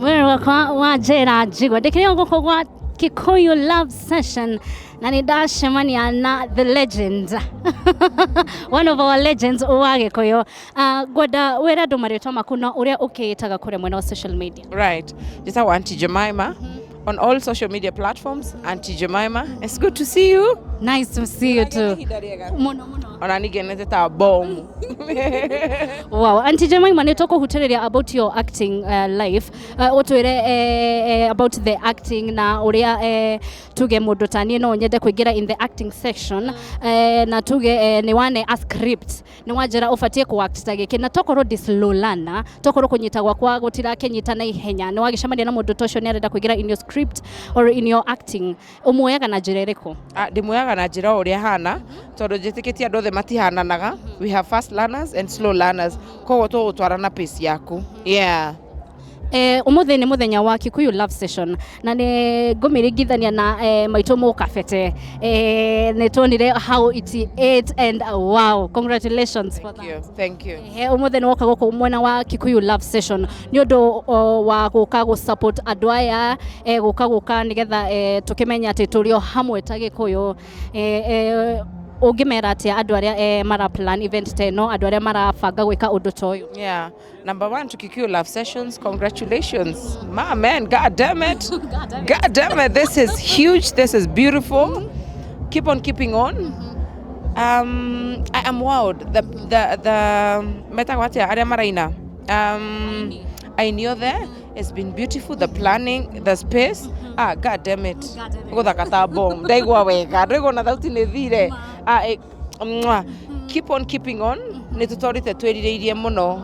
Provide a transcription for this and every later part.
Wewe kwa jera jigwa dekio ngoko kwa Kikuyu Love Session na nidashemania na the legend one of our legends uwage koyo gwada wera domaretwa makuna uria ukitaga kure mwena wa social media. Right, just our Auntie Jemimah on all social media platforms. Auntie Jemimah, it's good to see you. Nice to see you too. Muno Onanigenete ta bomb. Wow, Auntie Jemimah nitoko hutereria about your acting life. Otwere about the acting na uria tuge mundu tani no nyende kuingira in the acting section na tuge ni wane a script ni wajira ufatie ku act tagike na tokoro dislolana tokoro kunyitagwa kwa gutira kenyita na ihenya ni wagicamania na mundu tocio ni arenda kuingira in your script or in your acting umuyaga na njira iriko? Ndimuyaga na njira uria hana tondu njitikitie andu othe matihananaga. We have fast learners and slow learners, koguo tugutwarana pace yaku. Yeah. Umuthi ni muthenya wa Kikuyu Love Session na ni ngumirigithania na maito mu kafete ni tuonire how it ate and wow, congratulations for that. Thank you. Umuthi ni woka guku mwena wa Kikuyu Love Session ni undu wa guka gu support andu aya guka nigetha tukimenya ati turio hamwe ta Gikuyu ungimera atia andu aria mara plan event teno andu aria marabanga gwika undu toyo? Yeah, number 1 to Kikuyu Love Sessions, congratulations. My man, god damn it. God damn it, this is huge, this is beautiful. Keep on keeping on. I am wowed. The metagwatia aria maraina I knew there. It's been beautiful, the planning, the space. God damn it. Godakata bomb. Daigwa wega. Rego na thauti ni thire. Keep on keeping on. Nitutorite twirireirie muno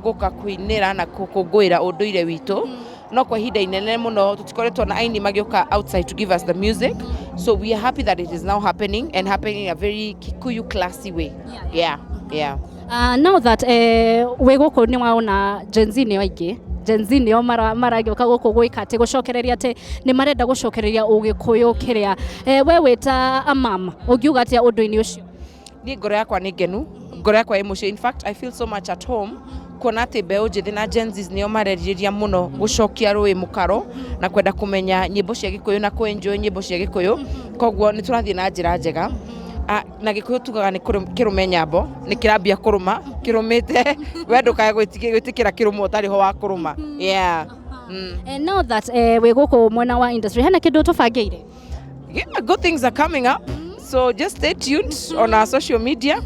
guka kuinira na kukungwira unduire witu. No kwa hida inene muno tutikoretwo na aini magioka outside to give us the music. So we are happy that it is now happening and happening in a very Kikuyu classy way. Yeah. Now that we guku ni waona Gen Z ni waingi Gen Z nio maragioka guku gwika ati gucokereria ati ni marenda gucokereria ugikuyu kiria we wita a mom ugiuga ati undu-ini ucio? Ni ngoro yakwa ni ngenu, ngoro yakwa emotion. In fact, I feel so much at home kuona ati mbeu njithi na Gen Z nio mareriria muno gucokia rui mukaro na kwenda kumenya nyimbo cia Gikuyu na kuenjoy nyimbo cia Gikuyu. Koguo ni turathie na njira njega. Na Gikuyu tugaga ni kirume nyambo ni kirambia kuruma kirumite wendo kaya gwitikira kirumo utari ho wa kuruma. Yeah. And now that we guku mwena wa industry hena kindu tubangeire? Yeah, good things are coming up. So just stay tuned on our social media.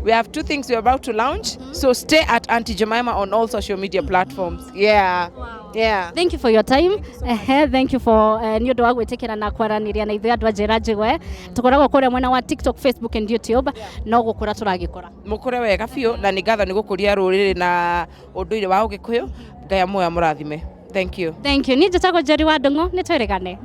We have 2 things we're about to launch. So stay at Auntie Jemimah on all social media platforms. Yeah. Wow. Yeah. Thank you for your time. Thank you for ni undu wa gwitikira na kwaraniria na ithuĩ andu njira njigwe tukoragwo kuria mwena wa TikTok, Facebook and YouTube. No gukura turagikora mukure wega biũ na ni ngatho ni gukuria ruriri na unduire wa Gikuyu. Ngai amuoya murathime. Thank you. Thank you. Ni njitagwo Njeri wa Ndung'u, ni twirigane.